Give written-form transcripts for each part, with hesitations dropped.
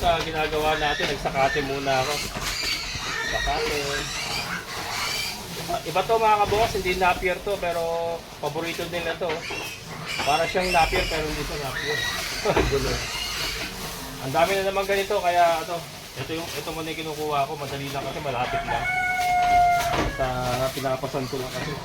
sa ginagawa natin, nagsakate muna ako. Sakate. Iba to mga kabukas, hindi napier to, pero paborito nila to. Para siyang napier pero hindi siya napier. Ang dami na naman ganito, kaya ito muna yung kinukuha ko, madali lang kasi malapit lang. At pinapasan ko lang kasi.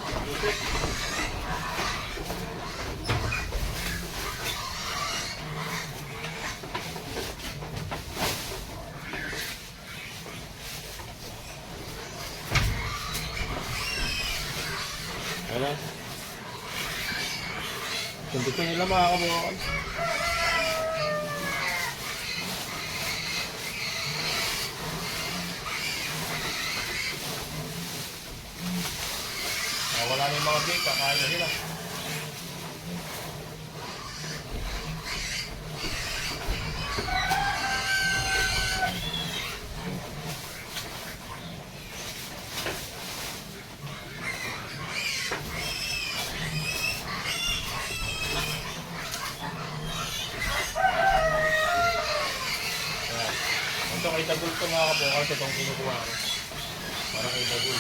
Ano? Sundutin nila mga kabukas. Wala na yung mga bake, kakain na sila. Ito kay Dagul ko mga kabukas, itong kinukuha ko. Para kay Dagul.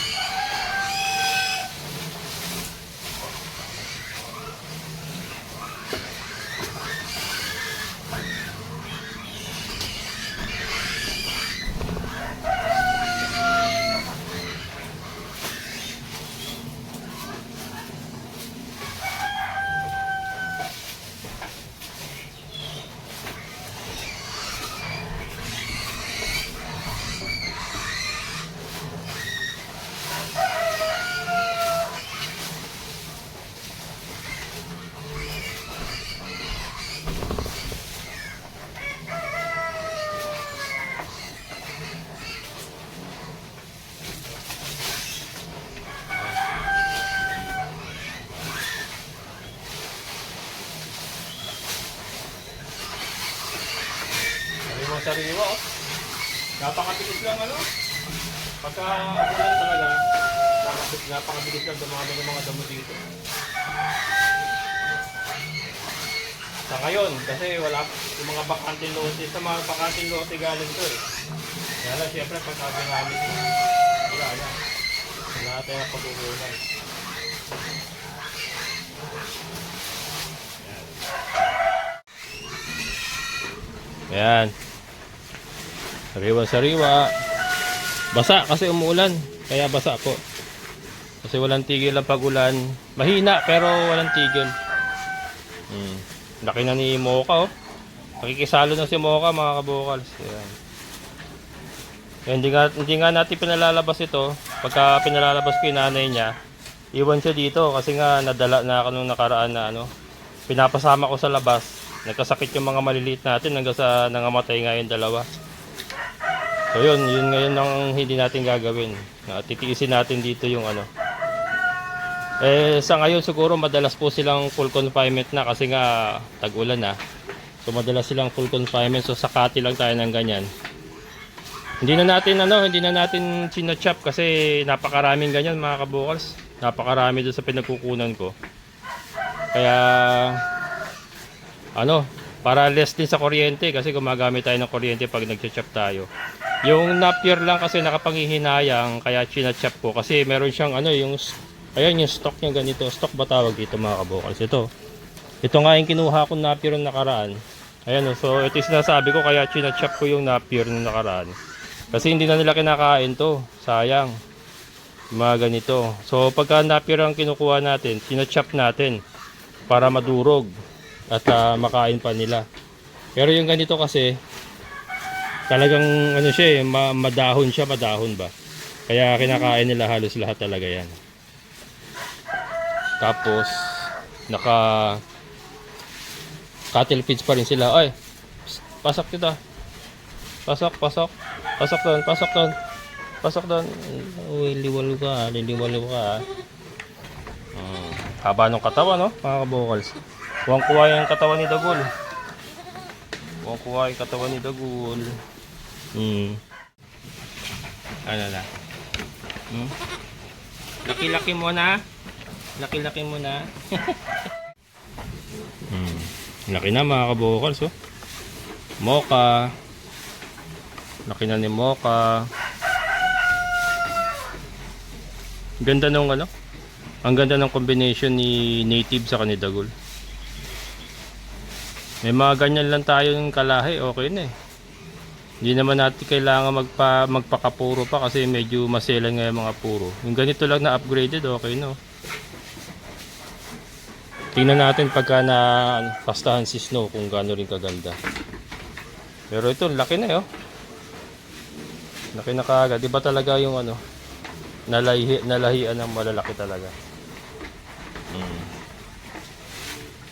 Sariwa, oh. Napakabilis lang ano. Pagka ulan talaga, napakabilis lang dumami ng mga damo dito. Sa ngayon, kasi wala yung mga bakanting lote, sa mga bakanting lote galing to eh. Kaya lang, syempre, pagka ginamit mo, wala na. Wala natin ang pag-uulan. Ayan. Sariwa-sariwa. Basa kasi umuulan. Kaya basa po. Kasi walang tigil ang pag-ulan. Mahina pero walang tigil. Laki na ni Mocha oh. Nakikisalo na si Mocha mga kabukals. Ayan. Hindi nga natin pinalalabas ito. Pagka pinalalabas ko yung nanay niya, iwan siya dito kasi nga nadala na ako nung nakaraan na ano. Pinapasama ko sa labas. Nagkasakit yung mga maliliit natin hanggang sa nangamatay nga yung dalawa. So yun ngayon ang hindi natin gagawin. Titiisin natin dito yung ano. Sa ngayon siguro madalas po silang full confinement na kasi nga tag-ulan na. So madalas silang full confinement, so sakati lang tayo ng ganyan. Hindi na natin china-chop kasi napakaraming ganyan mga kabukals. Napakarami doon sa pinagkukunan ko. Kaya para less din sa kuryente kasi gumagamit tayo ng kuryente pag nag-chop tayo. Yung napier lang kasi nakapanghihinayang kaya china-chop ko kasi meron siyang yung stock niya ganito. Stock ba tawag dito mga kabukals? Ito nga yung kinuha ko napier nung nakaraan. Ayan so ito yung sinasabi ko kaya china-chop ko yung napier nung nakaraan. Kasi hindi na nila kinakain to. Sayang. Mga ganito. So pagka napier ang kinukuha natin, china-chop natin para madurog at makain pa nila. Pero yung ganito kasi talagang siya madahon ba. Kaya kinakain nila halos lahat talaga yan. Tapos naka cattle feeds pa rin sila. Ay, pasok dito. Pasok doon. Uy, liwalo ka. Haba ng katawan, no? Mga kabukals. Kuwang-kuwa yung katawan ni Dagul. Ano na? Laki-laki mo na. Laki na mga kabukals, oh. Mocha. Laki na ni Mocha. Ganda nung ano. Ang ganda ng combination ni native sa ni Dagol. May mga ganyan lang tayo ng kalahi, okay na eh. Hindi naman natin kailangan magpakapuro pa kasi medyo maselan nga yung mga puro. Yung ganito lang na upgraded, okay no. Tingnan natin pagka na pastahan si Snow kung gaano rin kaganda. Pero ito, laki na eh oh. Laki na kaagad. Diba talaga yung ano, nalahian ng malalaki talaga.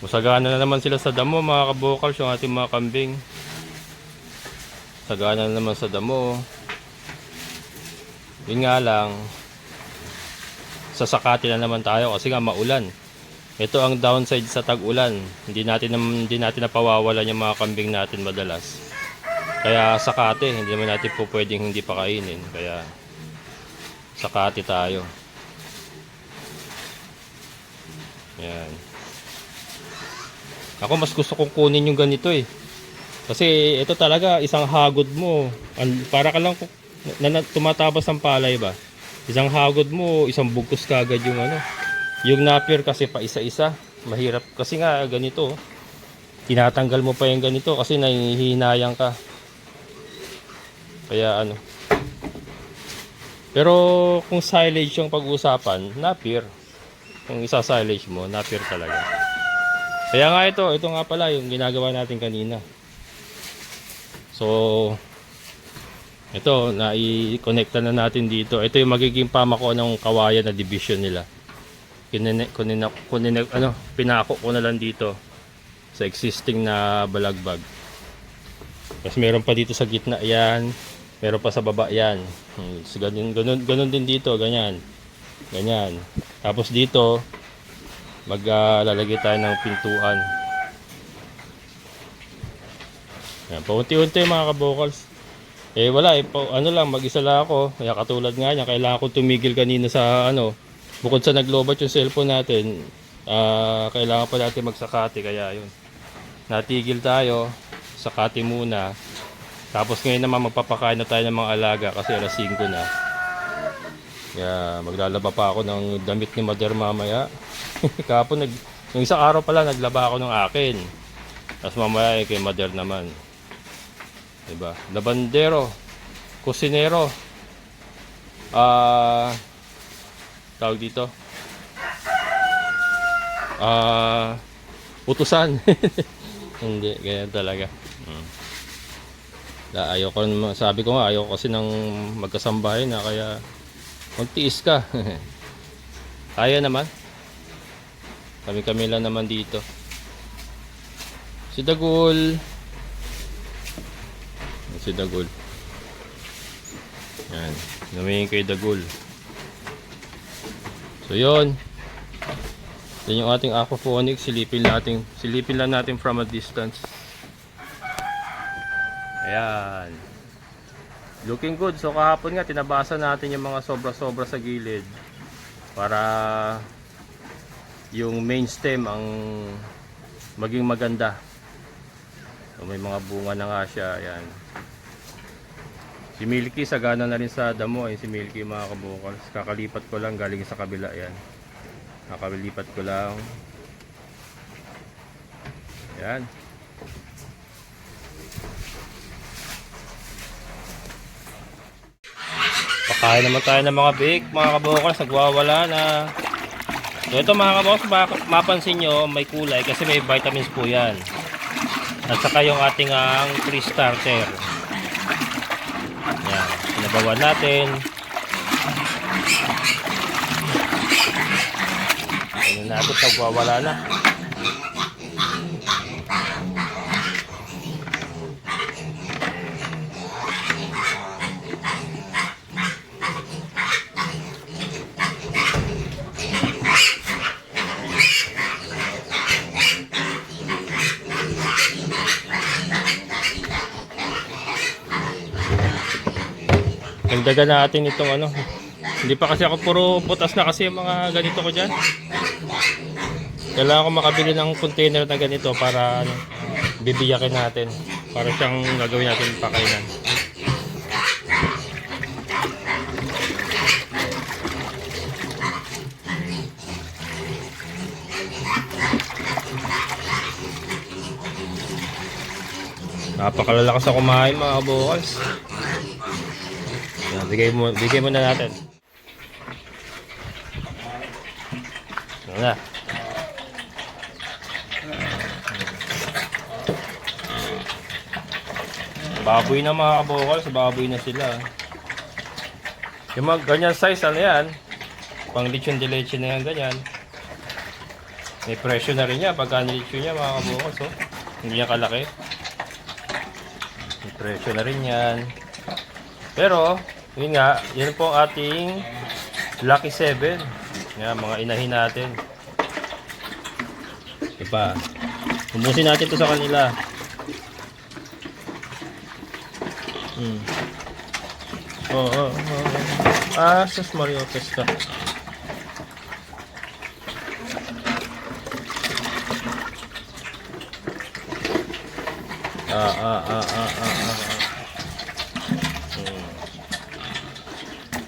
Masagana na naman sila sa damo mga kabokals, yung ating mga kambing. Sagana na naman sa damo. Yun nga lang, sasakati na naman tayo kasi nga maulan. Ito ang downside sa tag-ulan. Hindi natin napawawalan yung mga kambing natin madalas. Kaya sakate, hindi naman natin po pwedeng hindi pakainin. Kaya sakate tayo. Yan. Ako mas gusto kong kunin yung ganito eh. Kasi ito talaga isang hagod mo. Para ka lang tumatabas ng palay ba. Isang hagod mo, isang bugkos kagad yung ano. Yung napier kasi pa isa-isa. Mahirap kasi nga ganito. Tinatanggal mo pa yung ganito kasi nahihinayang ka. Kaya ano. Pero kung silage yung pag-uusapan, napier. Kung isa silage mo, napier talaga. Kaya nga ito nga pala yung ginagawa natin kanina. So, ito, na-i-connecta na natin dito. Ito yung magiging pamako ng kawayan na division nila. Pinako ko na lang dito sa existing na balagbag. Tapos meron pa dito sa gitna yan. Meron pa sa baba yan. So, ganun din dito, ganyan. Ganyan. Tapos dito, maglalagay tayo ng pintuan. Yan, paunti-unti mga kabokals. Eh wala eh, ano lang, mag-isa lang ako. Kaya katulad nga niya, kailangan ko tumigil kanina sa ano, bukod sa naglobat yung cellphone natin, kailangan pa natin magsakati, kaya yun. Natigil tayo, sakati muna. Tapos ngayon naman magpapakain na tayo ng mga alaga kasi alas 5 na. Kaya maglalaba pa ako ng damit ni Mother mamaya. Kahapon yung isang araw pala naglaba ako ng akin. Tapos mamaya kay Mother naman. Diba? Labandero, kusinero. Tawag dito. Utusan. Hindi, ganyan talaga. Ayoko, sabi ko nga ayoko kasi ng magkasambahay na kaya magtiis ka. Kaya naman. Kami lang naman dito. Si Dagol. Si Dagol. Yan. Namingin kay Dagol. So yun. Yan yung ating aquaponics. Silipin lang natin from a distance. Ayan. Looking good. So kahapon nga tinabasa natin yung mga sobra-sobra sa gilid para yung main stem ang maging maganda. So may mga bunga na nga siya. Ayan. Si Milky sagana na rin sa damo. Ayan si Milky mga kabukals. Kakalipat ko lang galing sa kabila. Ayan. Nakalipat ko lang. Ayan. Pakain naman tayo ng mga bake, mga kabukals, nagwawala na. So ito mga kabukals, mapansin nyo, may kulay kasi may vitamins po yan. At saka yung ating tree starter. Yan, pinabawan natin. Ayun natin, nagwawala na. Dagdagan natin itong ano. Hindi pa kasi ako puro butas na kasi yung mga ganito ko dyan. Kailangan ko makabili ng container na ganito para bibiyakin natin. Para siyang gagawin natin pakainan. Napakalalakas ako kumain mga kabukals. Yan, bigay mo na natin. Yan na. Baboy na mga kabukals, baboy na sila. Yung mga ganyan size, ano yan? Pang lechon de leche na yan, ganyan. May presyo na rin yan pagka nilechon niya mga kabukals, oh. Hindi niya kalaki. May presyo na rin yan. Pero, yun nga, yun po ang ating Lucky 7. Yan, mga inahin natin. Diba? Umusin natin to sa kanila. Oo. Sus Mariotes ka.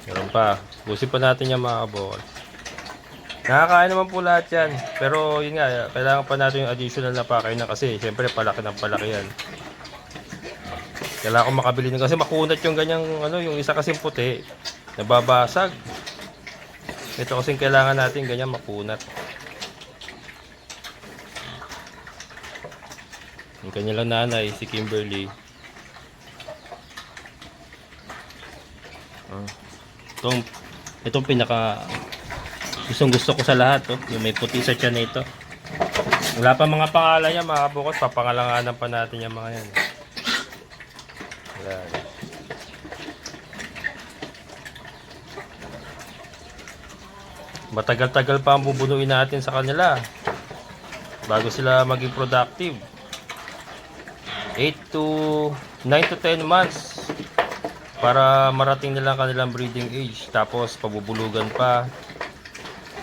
Meron pa. Busin pa natin yung mga kabukal. Nakakain naman po lahat yan. Pero yun nga, kailangan pa natin yung additional na pakainan kasi siyempre palaki ng palaki yan. Kailangan ko makabili nyo kasi makunat yung ganyang ano, yung isa kasing puti. Nababasag. Ito kasing kailangan natin ganyan makunat. Yung kanilang nanay, si Kimberly. Itong pinaka gusto ko sa lahat, oh. Yung may puti sa tiyan na ito. Wala pa mga pangalan niya, mga kabukos. Papangalanganan pa natin yung mga yan. Ayan. Matagal-tagal pa ang bubunuin natin sa kanila bago sila maging productive. 9 to 10 months para marating nila ang kanilang breeding age. Tapos pabubulugan pa.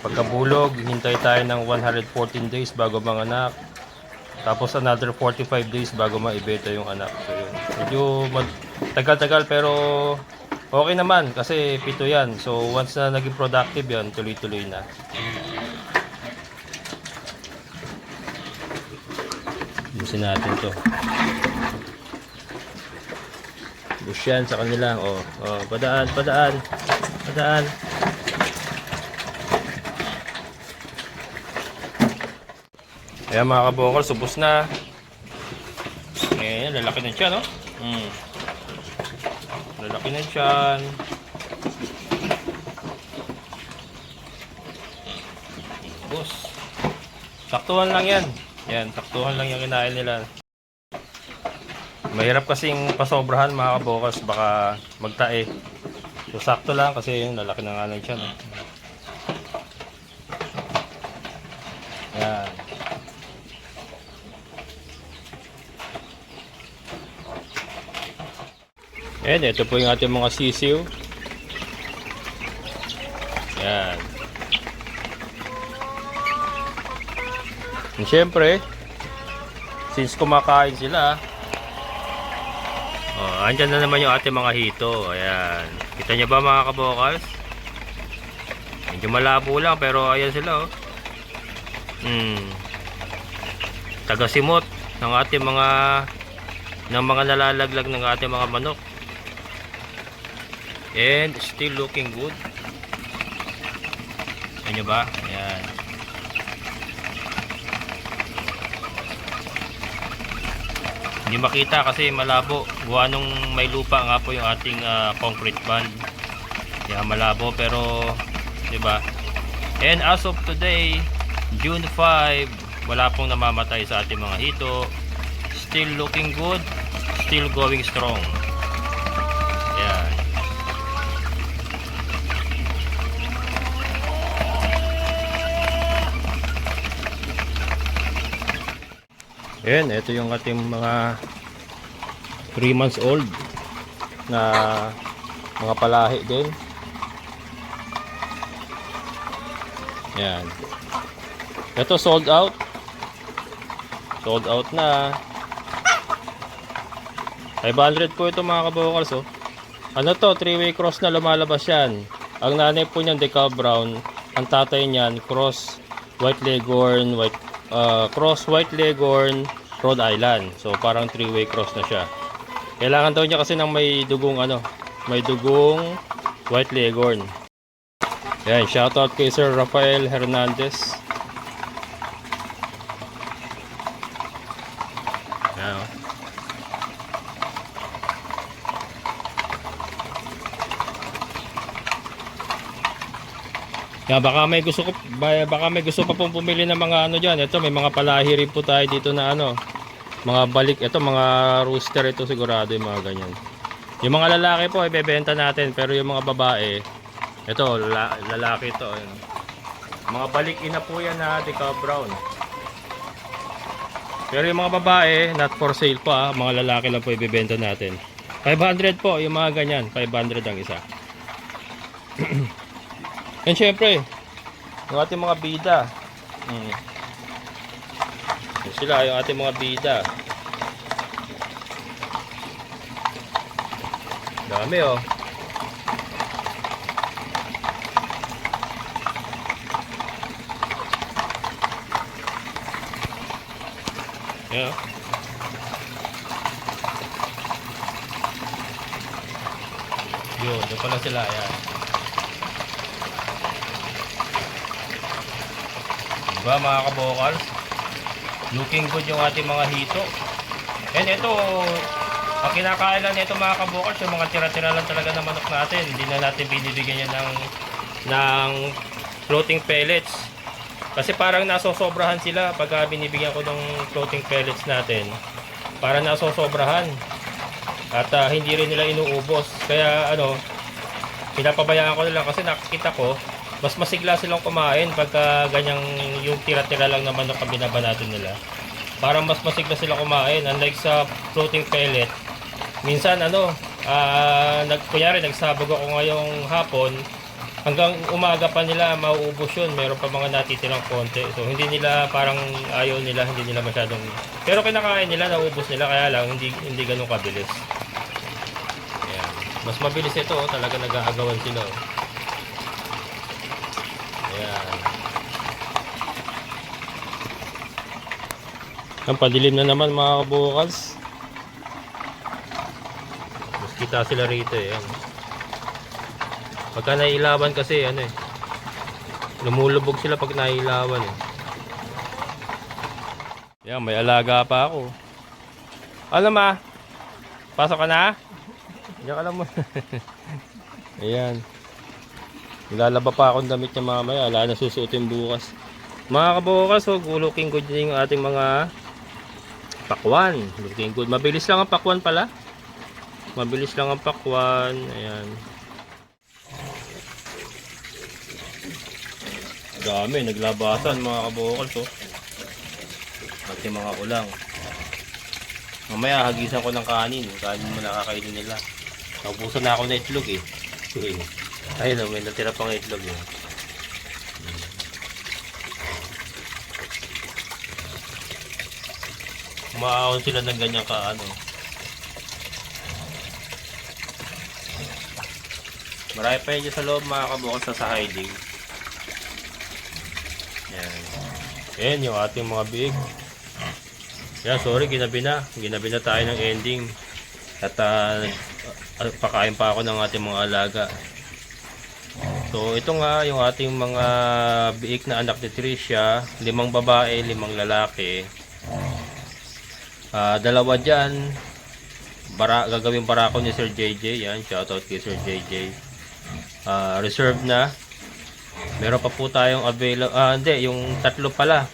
Pagkabulog, hintay tayo ng 114 days bago manganak. Tapos another 45 days bago maibenta yung anak. So yun. Medyo tagal-tagal pero okay naman kasi 7 yan. So once na naging productive yan, tuloy-tuloy na. Busin natin to. Bus yan sa kanila. Padaan. Ayan mga kabukal, subos na. Ayan, lalaki na siya, no? Lalaki na siya. Subos. Saktuhan lang yan. Yan, saktuhan lang yung kinain nila. Mahirap kasing pasobrahan mga kabukal, baka magtae. So sakto lang kasi yung lalaki na nga lang siya, no? Yan. Ayan, ito po yung ating mga sisiw. Ayan. And syempre, since kumakain sila, andyan na naman yung ating mga hito. Ayan. Kita nyo ba mga kabokals? Medyo malabo lang pero ayan sila, oh. Tagasimot ng ating mga nalalaglag ng ating mga manok. And still looking good. Ayan nyo ba? Ayan. Hindi makita kasi malabo. Gawa nung may lupa nga po yung ating concrete band. Kaya malabo pero diba? And as of today, June 5, wala pong namamatay sa ating mga hito. Still looking good. Still going strong. Ayan. Ayan, ito yung ating mga 3 months old na mga palahi din. Ayan. Ito sold out. Sold out na. 500 po ito mga kabukals, oh. Ano to, 3-way cross na lumalabas yan. Ang nanay po niyan decal brown. Ang tatay niyan cross white leghorn, cross white leghorn Rhode Island. So parang 3-way cross na siya. Kailangan daw niya kasi ng may dugong may dugong White Leghorn. Yan, shoutout kay Sir Rafael Hernandez. Yan. Yan, baka may gusto pa pong pumili ng mga diyan. Ito, may mga palahi rin po tayo dito na mga balik, ito mga rooster, ito sigurado yung mga ganyan. Yung mga lalaki po ibebenta natin, pero yung mga babae, ito lalaki ito. Mga balik ina po yan na decal brown. Pero yung mga babae, not for sale pa, mga lalaki lang po ibebenta natin. 500 po yung mga ganyan, 500 ang isa. And syempre, yung ating mga bida. Yung sila, yung ating mga bida. Dami oh. Yeah. Yun, doon pala sila, yan. Diba mga kabokal? Looking good yung ating mga hito. And ito, ang kinakain lang nito mga kabokal, yung mga tira-tira lang talaga ng manok natin. Hindi na natin binibigyan yan ng floating pellets. Kasi parang nasosobrahan sila pagka binibigyan ko ng floating pellets natin. Parang nasosobrahan. At hindi rin nila inuubos. Kaya pinapabayaan ko nila kasi nakikita ko, mas masigla silang kumain pagka ganyang yung tira-tira lang naman ng binabanatan nila. Parang mas masigla sila kumain. Unlike sa floating pellet, minsan kunyari nagsabog ako ngayong hapon, hanggang umaga pa nila mauubos yun. Meron pa mga natitirang konti. So hindi nila, parang ayaw nila, hindi nila masyadong, pero kinakain nila, naubos nila, kaya lang hindi ganun kabilis. Ayan. Mas mabilis ito, talaga nag-aagawan sila. Ayan. Ang padilim na naman mga kabukals. Mas kita sila rito eh. Ayan. Pagka nailawan kasi lumulubog sila pag nailawan eh. Yan, may alaga pa ako. Ano ma? Pasok ka na? Diyan ka lang mo. Ayan. Nilalaba pa akong damit niya mamaya. Wala na susuotin bukas. Mga kabukas, looking good din yung ating mga pakwan. Looking good. Mabilis lang ang pakwan pala. Mabilis lang ang pakwan. Ayan. Dami, naglabasan mga kabukals ating mga ulang. Mamaya hagisan ko ng kanin mo nakakainin nila. Naubusan na ako na itlog eh. Ayun, may natira pang itlog eh. Umaahon sila ng ganyan marami pa yun sa loob mga kabukals sa hiding. Ayan yung ating mga biig. Yan, sorry, ginabi na tayo ng ending. At pakain pa ako ng ating mga alaga. So ito nga yung ating mga biik na anak ni Tricia. 5 babae, 5 lalaki. 2 dyan gagawin barako ni Sir JJ. Yan, shoutout kay Sir JJ. Reserve na. Meron pa po tayong available. Hindi, yung 3 pala.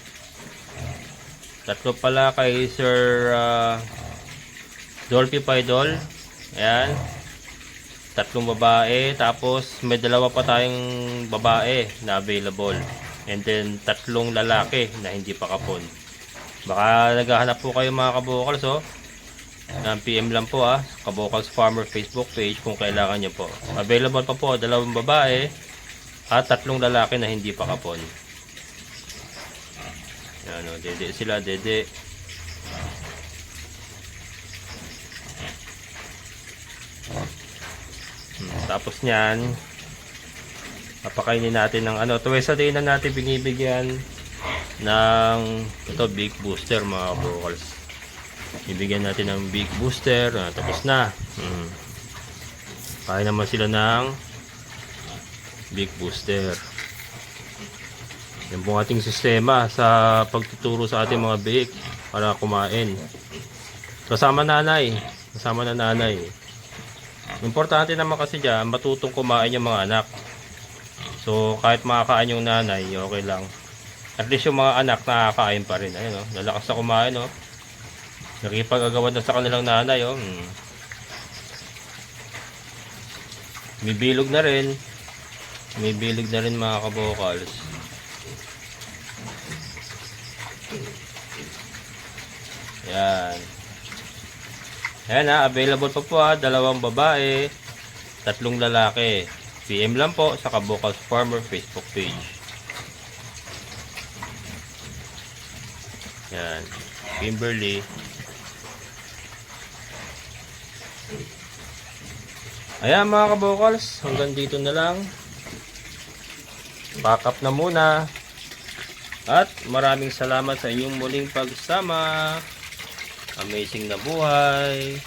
3 pala kay Sir Dolphy Paidol. Ayan. 3 babae. Tapos may 2 pa tayong babae na available. And then 3 lalaki na hindi pa kapon. Baka naghahanap po kayo mga kabukals PM lang po Kabukals Farmer Facebook page kung kailangan nyo po. Available pa po 2 babae at 3 lalaki na hindi pa kapon. Yan dede sila, dede. Tapos niyan, papakainin natin ng twice a day na natin binibigyan ng ito big booster mga kabukals. Ibigyan natin ng big booster. Tapos na. Kaya naman sila ng big booster. Yan po ating sistema sa pagtuturo sa ating mga biik para kumain. Kasama nanay. Kasama na nanay. Importante naman kasi dyan, matutong kumain yung mga anak. So, kahit makakain yung nanay, okay lang. At least yung mga anak nakakain pa rin. Ayun, lalakas na kumain, nakipag-agawan na sa kanilang nanay, Bibilog na rin. Bibilog na rin mga kabokals. Yan. Ayan available pa po 2 babae, 3 lalaki. PM lang po sa Kabokals Farmer Facebook page. Yan. Kimberly. Ayan mga kabokals, hanggang dito na lang. Pack up na muna. At maraming salamat sa inyong muling pagsama. Amazing na buhay.